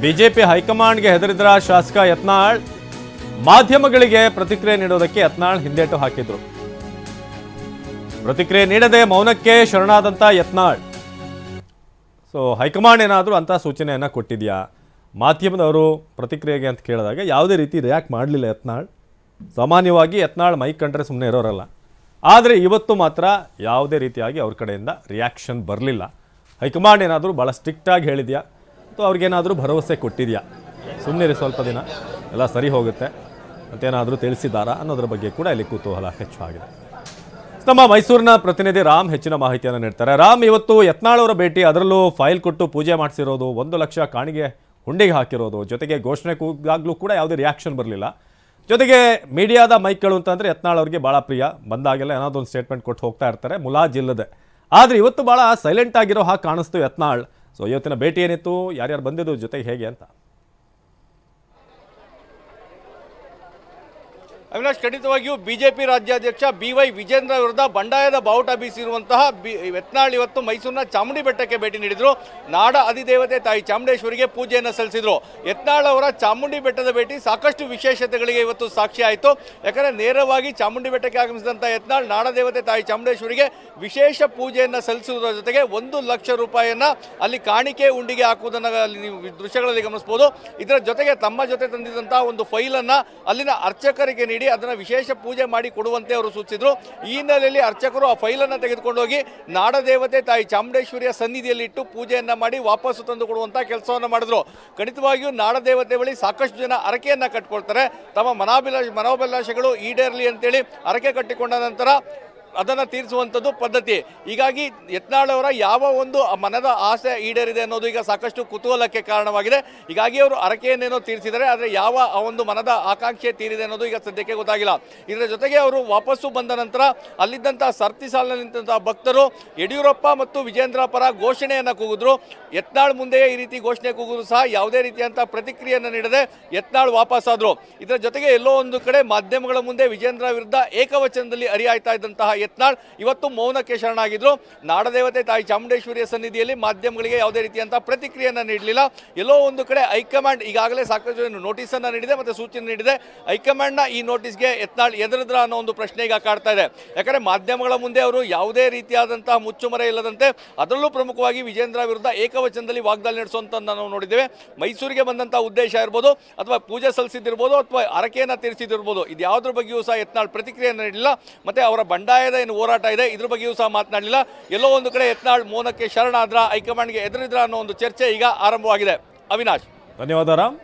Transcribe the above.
BJP ಹೈಕಮಾಂಡ್ಗೆ ಹೆದರಿದ್ರ ಶಾಸಕ ಯತ್ನಾಳ್ ಮಾಧ್ಯಮಗಳಿಗೆ ಪ್ರತಿಕ್ರಿಯೆ ನೀಡೋದಕ್ಕೆ ಯತ್ನಾಳ್ ಹಿಂದೇಟು ಹಾಕಿದ್ರು. ಪ್ರತಿಕ್ರಿಯೆ ನೀಡದೆ ಮೌನಕ್ಕೆ ಶರಣಾದಂತ ಯತ್ನಾಳ್. ಸೊ ಹೈಕಮಾಂಡ್ ಏನಾದರೂ ಅಂತ ಸೂಚನೆಯನ್ನ ಕೊಟ್ಟಿದ್ಯಾ ಮಾಧ್ಯಮದವರು ಪ್ರತಿಕ್ರಿಯೆಗೆ ಅಂತ ಕೇಳಿದಾಗ ಯಾವುದೇ ರೀತಿ ರಿಯಾಕ್ಟ್ ಮಾಡಲಿಲ್ಲ ಯತ್ನಾಳ್. ಸಾಮಾನ್ಯವಾಗಿ ಯತ್ನಾಳ್ ಮೈಕ್ ಕಂಡ್ರೆ ಸುಮ್ಮನೆ ಇರೋರಲ್ಲ, ಆದರೆ ಇವತ್ತು ಮಾತ್ರ ಯಾವುದೇ ರೀತಿಯಾಗಿ ಅವ್ರ ಕಡೆಯಿಂದ ರಿಯಾಕ್ಷನ್ ಬರಲಿಲ್ಲ. ಹೈಕಮಾಂಡ್ ಏನಾದರೂ ಭಾಳ ಸ್ಟ್ರಿಕ್ಟಾಗಿ ಹೇಳಿದ್ಯಾ ಅಥವಾ ಅವ್ರಿಗೇನಾದರೂ ಭರವಸೆ ಕೊಟ್ಟಿದೆಯಾ ಸುಮ್ಮನೆ ಸ್ವಲ್ಪ ದಿನ ಎಲ್ಲ ಸರಿ ಹೋಗುತ್ತೆ ಮತ್ತೇನಾದರೂ ತಿಳಿಸಿದ್ದಾರಾ ಅನ್ನೋದ್ರ ಬಗ್ಗೆ ಕೂಡ ಇಲ್ಲಿ ಕುತೂಹಲ ಹೆಚ್ಚಾಗಿದೆ. ನಮ್ಮ ಮೈಸೂರಿನ ಪ್ರತಿನಿಧಿ ರಾಮ್ ಹೆಚ್ಚಿನ ಮಾಹಿತಿಯನ್ನು ನೀಡ್ತಾರೆ. ರಾಮ್, ಇವತ್ತು ಯತ್ನಾಳ್ ಅವರ ಭೇಟಿ, ಅದರಲ್ಲೂ ಫೈಲ್ ಕೊಟ್ಟು ಪೂಜೆ ಮಾಡಿಸಿರೋದು, 1 ಲಕ್ಷ ಕಾಣಿಗೆ ಹುಂಡಿಗೆ ಹಾಕಿರೋದು, ಜೊತೆಗೆ ಘೋಷಣೆ ಕೂಗಾಗಲೂ ಕೂಡ ಯಾವುದೇ ರಿಯಾಕ್ಷನ್ ಬರಲಿಲ್ಲ. ಜೊತೆಗೆ ಮೀಡಿಯಾದ ಮೈಕ್ಗಳು ಅಂತಂದರೆ ಯತ್ನಾಳ್ ಅವ್ರಿಗೆ ಭಾಳ ಪ್ರಿಯ, ಬಂದಾಗೆಲ್ಲ ಏನಾದರೂ ಒಂದು ಸ್ಟೇಟ್ಮೆಂಟ್ ಕೊಟ್ಟು ಹೋಗ್ತಾ ಇರ್ತಾರೆ ಮುಲಾಜಿಲ್ಲದೆ. ಆದರೆ ಇವತ್ತು ಭಾಳ ಸೈಲೆಂಟ್ ಆಗಿರೋ ಹಾಗೆ ಕಾಣಿಸ್ತು ಯತ್ನಾಳ್. ಸೊ ಇವತ್ತಿನ ಭೇಟಿ ಏನಿತ್ತು, ಯಾರ್ಯಾರು ಬಂದಿದ್ದು, ಜೊತೆಗೆ ಹೇಗೆ ಅಂತ? ಅವಿನಾಶ್, ಖಂಡಿತವಾಗಿಯೂ ಬಿಜೆಪಿ ರಾಜ್ಯಾಧ್ಯಕ್ಷ BY ವಿಜೇಂದ್ರ ವಿರುದ್ಧ ಬಂಡಾಯದ ಬಾವುಟ ಬೀಸಿರುವಂತಹ ಯತ್ನಾಳ್ ಇವತ್ತು ಮೈಸೂರಿನ ಚಾಮುಂಡಿ ಬೆಟ್ಟಕ್ಕೆ ಭೇಟಿ ನೀಡಿದ್ರು. ನಾಡ ಅಧಿದೇವತೆ ತಾಯಿ ಚಾಮುಂಡೇಶ್ವರಿಗೆ ಪೂಜೆಯನ್ನು ಸಲ್ಲಿಸಿದ್ರು. ಯತ್ನಾಳ್ ಅವರ ಚಾಮುಂಡಿ ಬೆಟ್ಟದ ಭೇಟಿ ಸಾಕಷ್ಟು ವಿಶೇಷತೆಗಳಿಗೆ ಇವತ್ತು ಸಾಕ್ಷಿ ಆಯಿತು. ಯಾಕಂದರೆ ನೇರವಾಗಿ ಚಾಮುಂಡಿ ಬೆಟ್ಟಕ್ಕೆ ಆಗಮಿಸಿದಂಥ ಯತ್ನಾಳ್ ನಾಡದೇವತೆ ತಾಯಿ ಚಾಮುಂಡೇಶ್ವರಿಗೆ ವಿಶೇಷ ಪೂಜೆಯನ್ನು ಸಲ್ಲಿಸುವುದರ ಜೊತೆಗೆ 1 ಲಕ್ಷ ರೂಪಾಯಿಯನ್ನು ಅಲ್ಲಿ ಕಾಣಿಕೆ ಉಂಡಿಗೆ ಹಾಕುವುದನ್ನು ನೀವು ದೃಶ್ಯಗಳಲ್ಲಿ ಗಮನಿಸಬಹುದು. ಇದರ ಜೊತೆಗೆ ತಮ್ಮ ಜೊತೆ ತಂದಿದ್ದಂತಹ ಒಂದು ಫೈಲನ್ನು ಅಲ್ಲಿನ ಅರ್ಚಕರಿಗೆ ನೀಡಿ ಅದನ್ನು ವಿಶೇಷ ಪೂಜೆ ಮಾಡಿ ಕೊಡುವಂತೆ ಅವರು ಸೂಚಿಸಿದ್ರು. ಈ ಹಿನ್ನೆಲೆಯಲ್ಲಿ ಅರ್ಚಕರು ಆ ಫೈಲನ್ನು ತೆಗೆದುಕೊಂಡು ಹೋಗಿ ನಾಡದೇವತೆ ತಾಯಿ ಚಾಮುಂಡೇಶ್ವರಿಯ ಸನ್ನಿಧಿಯಲ್ಲಿ ಇಟ್ಟು ಪೂಜೆಯನ್ನ ಮಾಡಿ ವಾಪಸ್ಸು ತಂದು ಕೊಡುವಂತಹ ಕೆಲಸವನ್ನು ಮಾಡಿದ್ರು. ಖಂಡಿತವಾಗಿಯೂ ನಾಡದೇವತೆ ಬಳಿ ಸಾಕಷ್ಟು ಜನ ಹರಕೆಯನ್ನ ಕಟ್ಟಿಕೊಳ್ತಾರೆ. ತಮ್ಮ ಮನೋಭಿಲಾಷೆಗಳು ಈಡೇರಲಿ ಅಂತೇಳಿ ಹರಕೆ ಕಟ್ಟಿಕೊಂಡ ನಂತರ ಅದನ್ನು ತೀರಿಸುವಂಥದ್ದು ಪದ್ಧತಿ. ಹೀಗಾಗಿ ಯತ್ನಾಳ್ ಅವರ ಯಾವ ಒಂದು ಮನದ ಆಸೆ ಈಡೇರಿದೆ ಅನ್ನೋದು ಈಗ ಸಾಕಷ್ಟು ಕುತೂಹಲಕ್ಕೆ ಕಾರಣವಾಗಿದೆ. ಹೀಗಾಗಿ ಅವರು ಹರಕೆಯನ್ನೇನೋ ತೀರಿಸಿದ್ದಾರೆ, ಆದರೆ ಯಾವ ಆ ಒಂದು ಮನದ ಆಕಾಂಕ್ಷೆ ತೀರಿದೆ ಅನ್ನೋದು ಈಗ ಸದ್ಯಕ್ಕೆ ಗೊತ್ತಾಗಿಲ್ಲ. ಇದರ ಜೊತೆಗೆ ಅವರು ವಾಪಸ್ಸು ಬಂದ ನಂತರ ಅಲ್ಲಿದ್ದಂಥ ಸರ್ತಿ ಸಾಲಿನಲ್ಲಿ ನಿಂತಹ ಭಕ್ತರು ಯಡಿಯೂರಪ್ಪ ಮತ್ತು ವಿಜೇಂದ್ರ ಪರ ಘೋಷಣೆಯನ್ನು ಕೂಗಿದ್ರು. ಯತ್ನಾಳ್ ಮುಂದೆಯೇ ಈ ರೀತಿ ಘೋಷಣೆ ಕೂಗಿದ್ರು ಸಹ ಯಾವುದೇ ರೀತಿಯಂಥ ಪ್ರತಿಕ್ರಿಯೆಯನ್ನು ನೀಡದೆ ಯತ್ನಾಳ್ ವಾಪಸ್ಸಾದರು. ಇದರ ಜೊತೆಗೆ ಎಲ್ಲೋ ಒಂದು ಕಡೆ ಮಾಧ್ಯಮಗಳ ಮುಂದೆ ವಿಜೇಂದ್ರ ವಿರುದ್ಧ ಏಕವಚನದಲ್ಲಿ ಹರಿಯಾಯ್ತಾ ಇದ್ದಂತಹ ಯತ್ನಾಳ್ ಇವತ್ತು ಮೌನಕ್ಕೆ ಶರಣಾಗಿದ್ರು. ನಾಡದೇವತೆ ತಾಯಿ ಚಾಮುಂಡೇಶ್ವರಿಯ ಸನ್ನಿಧಿಯಲ್ಲಿ ಮಾಧ್ಯಮಗಳಿಗೆ ಯಾವುದೇ ರೀತಿಯಂತಹ ಪ್ರತಿಕ್ರಿಯೆಯನ್ನು ನೀಡಲಿಲ್ಲ. ಎಲ್ಲೋ ಒಂದು ಕಡೆ ಹೈಕಮಾಂಡ್ ಈಗಾಗಲೇ ಸಾಕಷ್ಟು ನೋಟಿಸನ್ನು ನೀಡಿದೆ ಮತ್ತು ಸೂಚನೆ ನೀಡಿದೆ. ಹೈಕಮಾಂಡ್ನ ಈ ನೋಟಿಸ್ಗೆ ಯತ್ನಾಳ್ ಎದುರಿದ್ರ ಅನ್ನೋ ಒಂದು ಪ್ರಶ್ನೆ ಈಗ ಕಾಡ್ತಾ ಇದೆ. ಯಾಕಂದರೆ ಮಾಧ್ಯಮಗಳ ಮುಂದೆ ಅವರು ಯಾವುದೇ ರೀತಿಯಾದಂತಹ ಮುಚ್ಚುಮರೆ ಇಲ್ಲದಂತೆ, ಅದರಲ್ಲೂ ಪ್ರಮುಖವಾಗಿ ವಿಜೇಂದ್ರ ವಿರುದ್ಧ ಏಕವಚನದಲ್ಲಿ ವಾಗ್ದಾಳಿ ನಡೆಸುವಂತ ನಾವು ನೋಡಿದ್ದೇವೆ. ಮೈಸೂರಿಗೆ ಬಂದಂತಹ ಉದ್ದೇಶ ಇರ್ಬೋದು, ಅಥವಾ ಪೂಜೆ ಸಲ್ಲಿಸಿದಿರ್ಬೋದು, ಅಥವಾ ಹರಕೆಯನ್ನು ತೀರಿಸಿದಿರ್ಬೋದು, ಇದು ಯಾವುದ್ರ ಬಗ್ಗೆಯೂ ಸಹ ಯತ್ನಾಳ್ ಪ್ರತಿಕ್ರಿಯೆಯನ್ನು ನೀಡಿಲ್ಲ. ಮತ್ತೆ ಅವರ ಬಂಡಾಯದ ಏನು ಹೋರಾಟ ಇದೆ ಇದ್ರ ಬಗ್ಗೆಯೂ ಸಹ ಮಾತನಾಡಲಿಲ್ಲ. ಎಲ್ಲೋ ಒಂದು ಕಡೆ ಯತ್ನಾಳ್ ಮೌನಕ್ಕೆ ಶರಣಾದ್ರ, ಹೈಕಮಾಂಡ್ಗೆ ಎದುರಿದ್ರ ಅನ್ನೋ ಒಂದು ಚರ್ಚೆ ಈಗ ಆರಂಭವಾಗಿದೆ. ಅವಿನಾಶ್, ಧನ್ಯವಾದ ರಾಮ್.